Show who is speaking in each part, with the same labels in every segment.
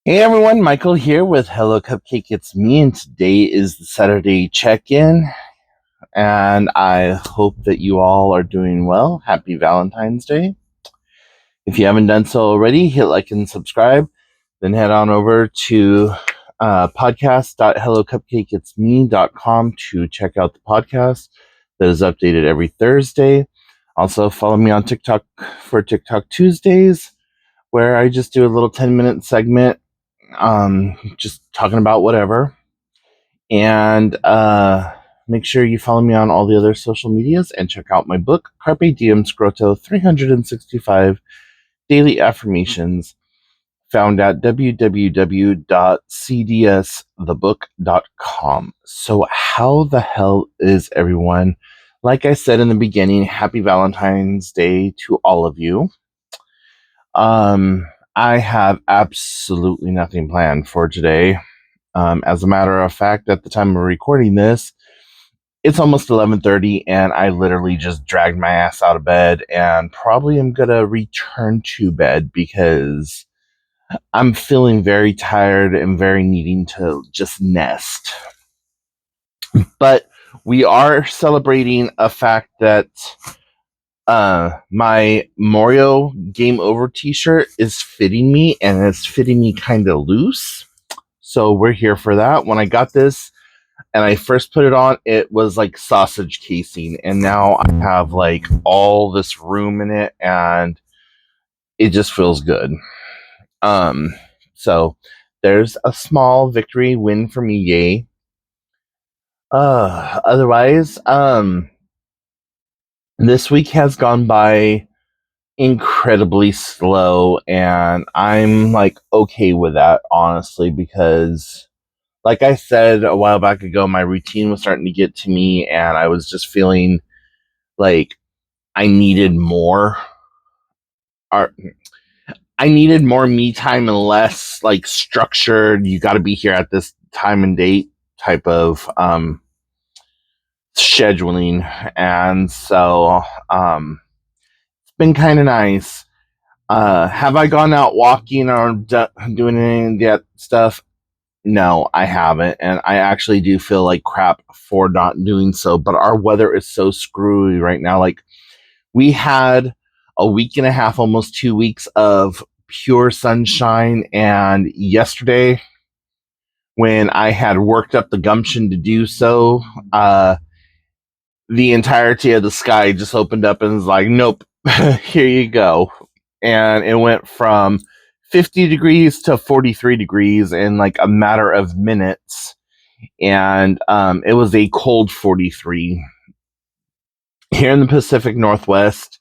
Speaker 1: Hey everyone, Michael here with Hello Cupcake It's Me, and today is the Saturday check-in, and I hope that you all are doing well. Happy Valentine's Day. If you haven't done so already, hit like and subscribe, then head on over to podcast.hellocupcakeitsme.com to check out the podcast that is updated every Thursday. Also, follow me on TikTok for TikTok Tuesdays, where I just do a little 10-minute segment just talking about whatever. And make sure you follow me on all the other social medias and check out my book, Carpe Diem Scroto 365 Daily Affirmations, found at www.cdsthebook.com. So, how the hell is everyone? Like I said in the beginning, happy Valentine's Day to all of you. I have absolutely nothing planned for today. As a matter of fact, at the time of recording this, it's almost 11:30, and I literally just dragged my ass out of bed, and probably am gonna return to bed because I'm feeling very tired and very needing to just nest. But we are celebrating a fact that my Mario Game Over T-shirt is fitting me, and it's fitting me kind of loose. So we're here for that. When I got this and I first put it on, it was like sausage casing, and now I have like all this room in it, and it just feels good. Um, so there's a small victory win for me, yay. Otherwise, this week has gone by incredibly slow, and I'm like okay with that, honestly, because like I said a while back ago, my routine was starting to get to me, and I was just feeling like I needed more art. I needed more me time and less like structured. You got to be here at this time and date type of scheduling, and so it's been kind of nice. Have I gone out walking or doing any of that stuff? No, I haven't, and I actually do feel like crap for not doing so. But our weather is so screwy right now. Like, we had a week and a half, almost 2 weeks of pure sunshine, and yesterday, when I had worked up the gumption to do so, the entirety of the sky just opened up and was like, "Nope, here you go," and it went from 50 degrees to 43 degrees in like a matter of minutes. And it was a cold 43 here in the Pacific Northwest.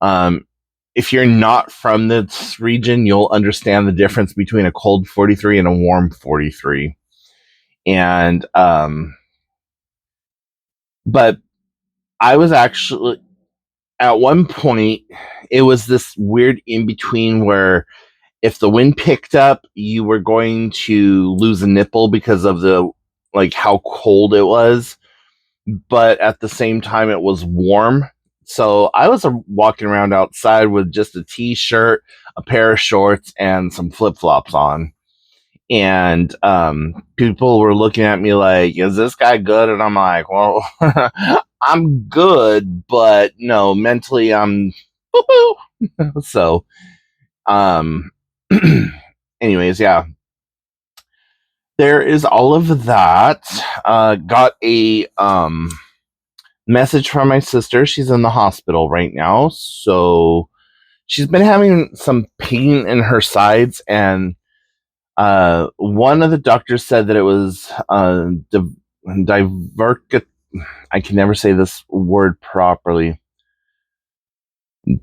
Speaker 1: If you're not from this region, you'll understand the difference between a cold 43 and a warm 43. And but I was actually at one point, it was this weird in between where if the wind picked up, you were going to lose a nipple because of the like how cold it was, but at the same time it was warm. So I was walking around outside with just a t-shirt, a pair of shorts, and some flip-flops on. And people were looking at me like, is this guy good? And I'm like, well, I'm good, but no, mentally I'm so um anyways, yeah. There is all of that. Got a message from my sister. She's in the hospital right now. So she's been having some pain in her sides, and one of the doctors said that it was diverc. I can never say this word properly.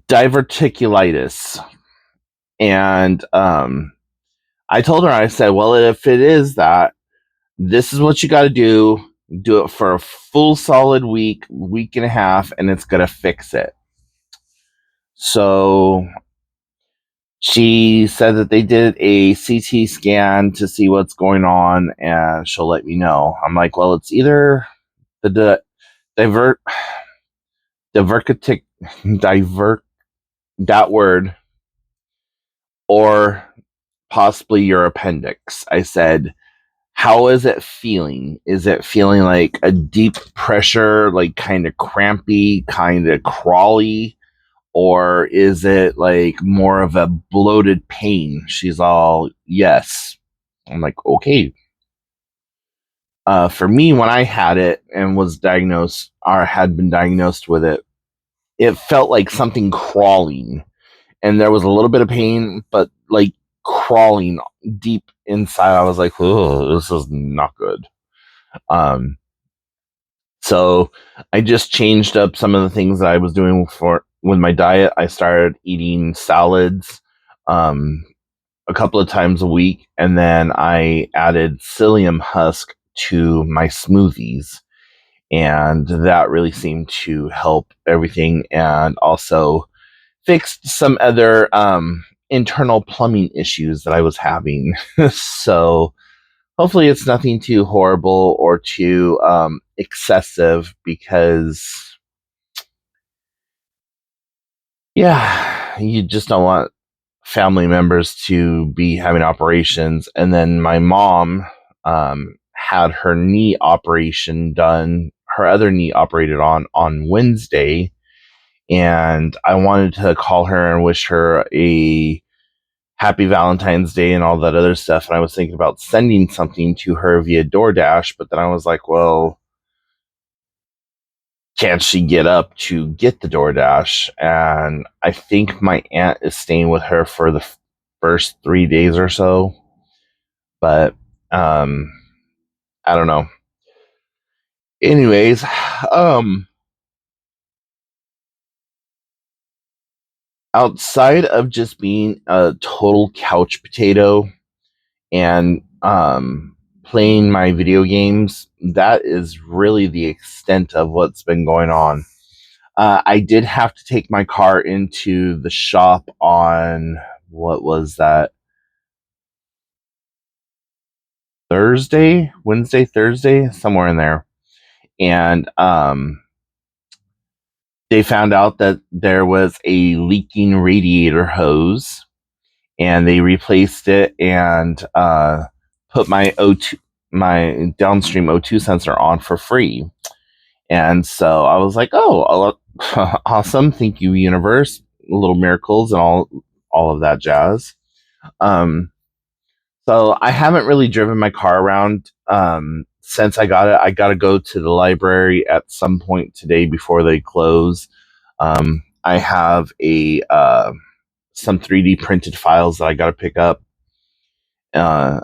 Speaker 1: Diverticulitis. And I told her, I said, well, if it is that, this is what you got to do. Do it for a full solid week, week and a half, and it's going to fix it. So she said that they did a CT scan to see what's going on, and she'll let me know. I'm like, well, it's either the divertic divert that word, or possibly your appendix. I said, how is it feeling? Is it feeling like a deep pressure, like kind of crampy, kind of crawly? Or is it like more of a bloated pain? She's all, yes. I'm like, okay. For me, when I had it and was diagnosed or had been diagnosed with it, it felt like something crawling. And there was a little bit of pain, but like crawling deep inside. I was like, oh, this is not good. Um, so I just changed up some of the things that I was doing for with my diet. I started eating salads um, a couple of times a week, and then I added psyllium husk to my smoothies, and that really seemed to help everything, and also fixed some other internal plumbing issues that I was having. So hopefully it's nothing too horrible or too excessive because, yeah, you just don't want family members to be having operations. And then my mom had her knee operation done, her other knee operated on Wednesday. And I wanted to call her and wish her a happy Valentine's Day and all that other stuff. And I was thinking about sending something to her via DoorDash, but then I was like, well, can't she get up to get the DoorDash? And I think my aunt is staying with her for the first 3 days or so. But I don't know. Anyways, um, outside of just being a total couch potato and playing my video games, that is really the extent of what's been going on. I did have to take my car into the shop on what was that, Thursday, Wednesday, Thursday, somewhere in there, and they found out that there was a leaking radiator hose, and they replaced it and put my O2, my downstream O2 sensor on for free. And so I was like, oh, awesome. Thank you, universe. Little miracles and all of that jazz. Um, so I haven't really driven my car around since I got it. I got to go to the library at some point today before they close. I have a some 3D printed files that I got to pick up. Uh,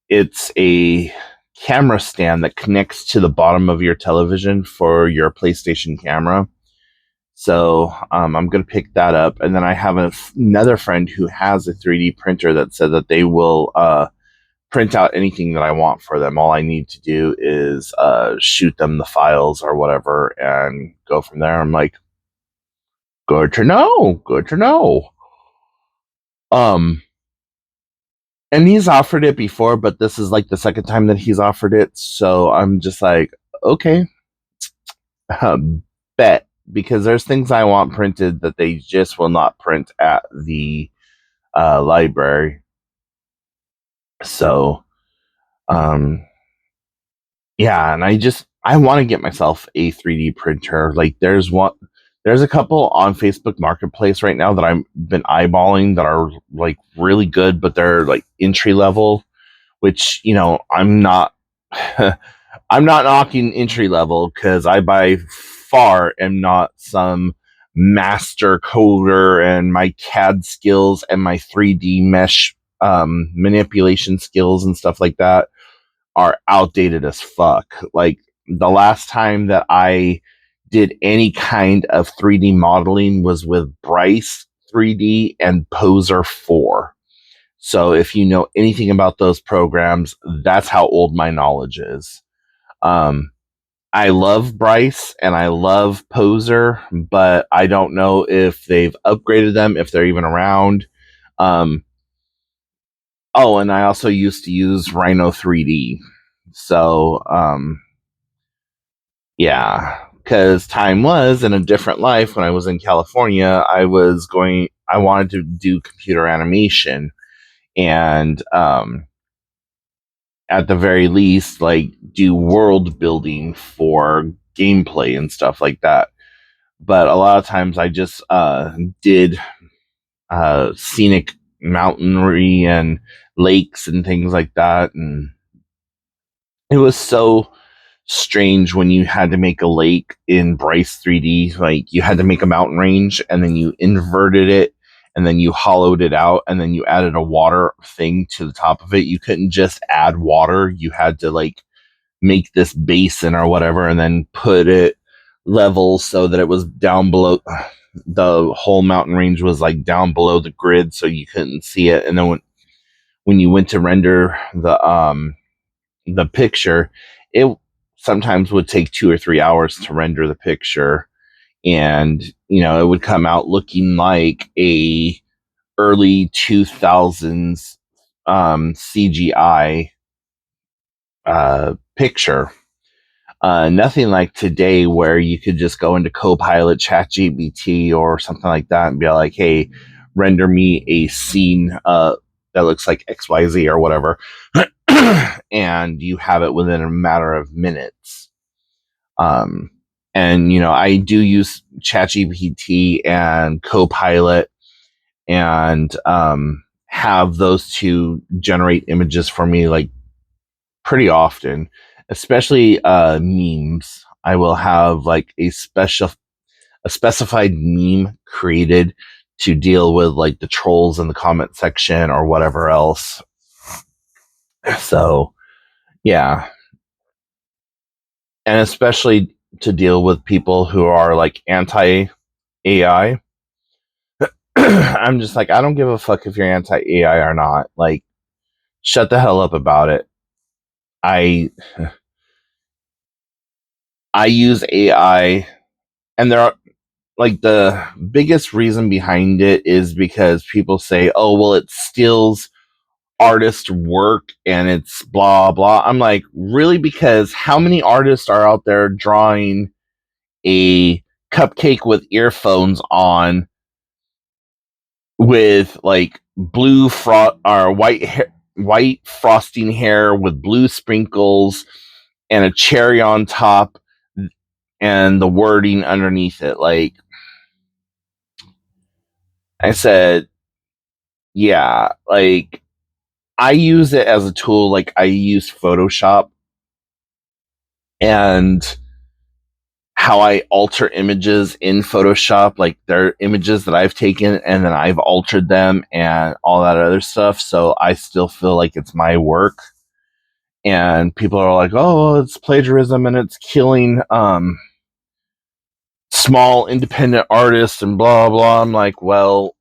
Speaker 1: it's a camera stand that connects to the bottom of your television for your PlayStation camera. So I'm going to pick that up. And then I have another friend who has a 3D printer that said that they will print out anything that I want for them. All I need to do is shoot them the files or whatever and go from there. I'm like, good to know. Good to know. Um, and he's offered it before, but this is like the second time that he's offered it. So I'm just like, okay, bet. Because there's things I want printed that they just will not print at the library. So, um, yeah, and I want to get myself a 3D printer. Like there's a couple on Facebook Marketplace right now that I've been eyeballing that are like really good, but they're like entry level, which, I'm not I'm not knocking entry level because I by far am not some master coder, and my CAD skills and my 3D mesh manipulation skills and stuff like that are outdated as fuck. Like the last time that I did any kind of 3D modeling was with Bryce 3D and Poser 4. So if you know anything about those programs, that's how old my knowledge is. Um, I love Bryce and I love Poser, but I don't know if they've upgraded them, if they're even around. Um, and I also used to use Rhino 3D. So, yeah, because time was in a different life when I was in California, I wanted to do computer animation. and at the very least, like do world building for gameplay and stuff like that. But a lot of times I just did scenic mountainry and lakes and things like that. And it was so strange when you had to make a lake in Bryce 3D. Like you had to make a mountain range and then you inverted it and then you hollowed it out and then you added a water thing to the top of it. You couldn't just add water. You had to like make this basin or whatever and then put it level so that it was down below. The whole mountain range was like down below the grid so you couldn't see it. And then when you went to render the picture, it sometimes would take 2 or 3 hours to render the picture, and it would come out looking like a early 2000s CGI picture. Nothing like today where you could just go into Copilot, ChatGPT, or something like that and be like, hey, render me a scene that looks like XYZ or whatever. And you have it within a matter of minutes. Um, and, I do use ChatGPT and Copilot and have those two generate images for me like pretty often, especially memes. I will have like a specified meme created to deal with like the trolls in the comment section or whatever else. So yeah, and especially to deal with people who are like anti AI. I'm just like, I don't give a fuck if you're anti AI or not. Like, shut the hell up about it. I I use AI, and there are like the biggest reason behind it is because people say, "Oh, well, it steals artist work and it's blah blah." I'm like, really? Because how many artists are out there drawing a cupcake with earphones on with like blue or white frosting hair with blue sprinkles and a cherry on top and the wording underneath it? Like I said, yeah, like I use it as a tool. Like I use Photoshop and how I alter images in Photoshop. Like they're images that I've taken and then I've altered them and all that other stuff. So I still feel like it's my work. And people are like, "Oh, it's plagiarism and it's killing small independent artists and blah blah." I'm like, well,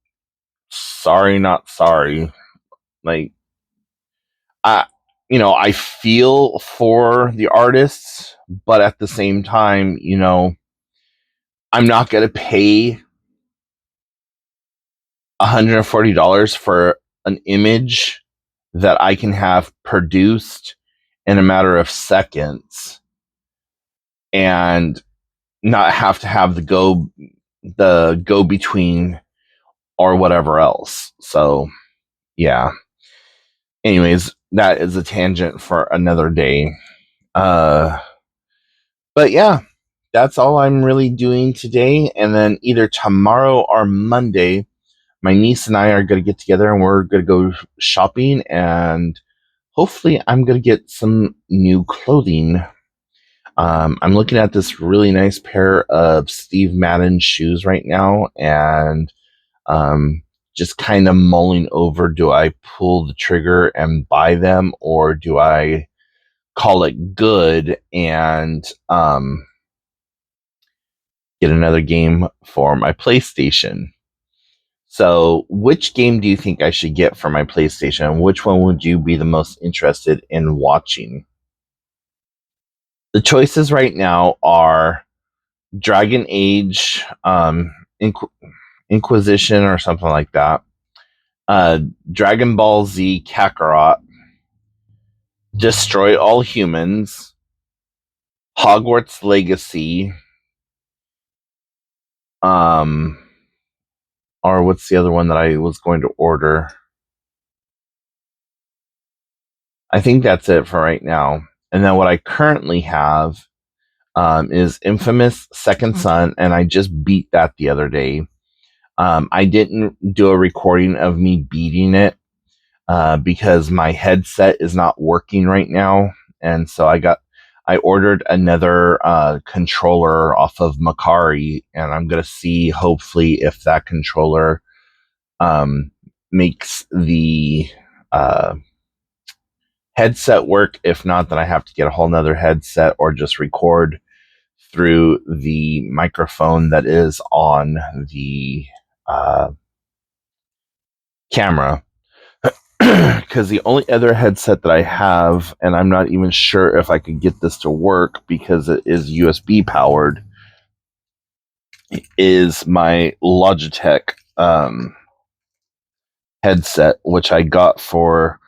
Speaker 1: sorry, not sorry. Like, I, I feel for the artists, but at the same time, I'm not going to pay $140 for an image that I can have produced in a matter of seconds and not have to have the go between or whatever else. So, yeah. Anyways, that is a tangent for another day. Uh but yeah, that's all I'm really doing today. And then either tomorrow or Monday, my niece and I are going to get together and we're going to go shopping. And hopefully, I'm going to get some new clothing. I'm looking at this really nice pair of Steve Madden shoes right now and just kind of mulling over, do I pull the trigger and buy them or do I call it good and get another game for my PlayStation? So, which game do you think I should get for my PlayStation? Which one would you be the most interested in watching? The choices right now are Dragon Age, Inquisition, or something like that. Dragon Ball Z Kakarot, Destroy All Humans, Hogwarts Legacy, um, or what's the other one that I was going to order? I think that's it for right now. And then what I currently have is Infamous Second Son, and I just beat that the other day. I didn't do a recording of me beating it because my headset is not working right now, and so I ordered another controller off of Macari, and I'm gonna see hopefully if that controller um, makes the uh, headset work. If not, then I have to get a whole nother headset or just record through the microphone that is on the uh, camera. Because the only other headset that I have, and I'm not even sure if I could get this to work because it is USB powered, is my Logitech headset, which I got for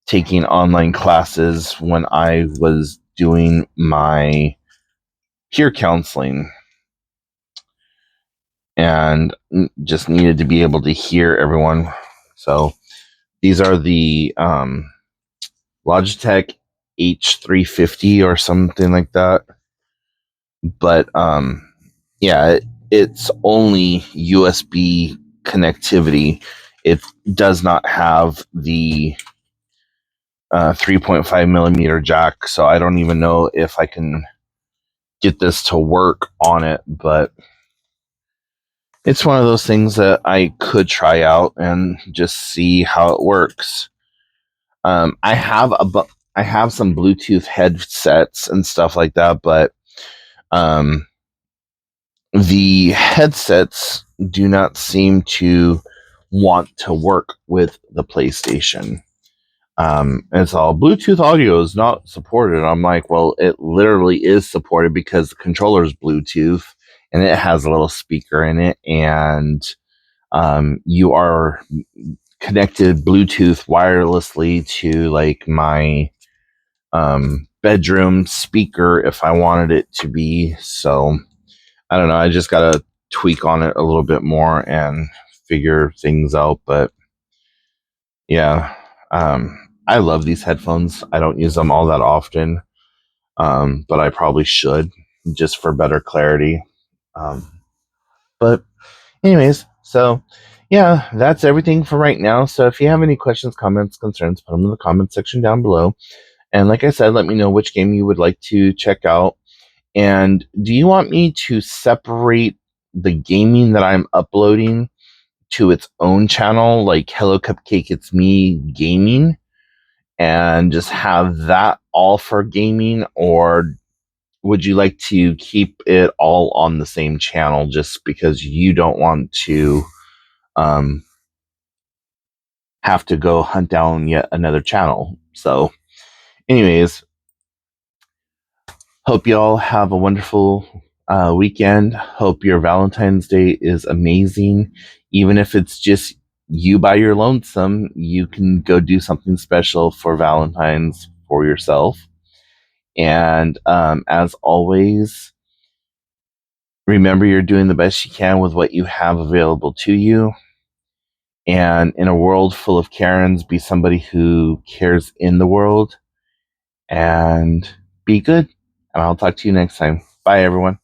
Speaker 1: taking online classes when I was doing my peer counseling, and just needed to be able to hear everyone. So these are the Logitech H350 or something like that. But yeah, it's only USB connectivity. It does not have the 3.5 millimeter jack, so I don't even know if I can get this to work on it, but it's one of those things that I could try out and just see how it works. I have I have some Bluetooth headsets and stuff like that, but um, the headsets do not seem to want to work with the PlayStation. It's all Bluetooth audio is not supported. I'm like, well, it literally is supported because the controller is Bluetooth and it has a little speaker in it, and you are connected Bluetooth wirelessly to like my bedroom speaker if I wanted it to be. So I don't know. I just got to tweak on it a little bit more and figure things out. But yeah, I love these headphones. I don't use them all that often, but I probably should just for better clarity. But anyways, so yeah, that's everything for right now. So if you have any questions, comments, concerns, put them in the comment section down below. And like I said, let me know which game you would like to check out. And do you want me to separate the gaming that I'm uploading to its own channel, like Hello Cupcake It's Me Gaming, and just have that all for gaming? Or would you like to keep it all on the same channel just because you don't want to um, have to go hunt down yet another channel? So, anyways, hope y'all have a wonderful weekend. Hope your Valentine's Day is amazing. Even if it's just you by your lonesome, you can go do something special for Valentine's for yourself. And as always, remember you're doing the best you can with what you have available to you. And in a world full of Karens, be somebody who cares in the world and be good. And I'll talk to you next time. Bye, everyone.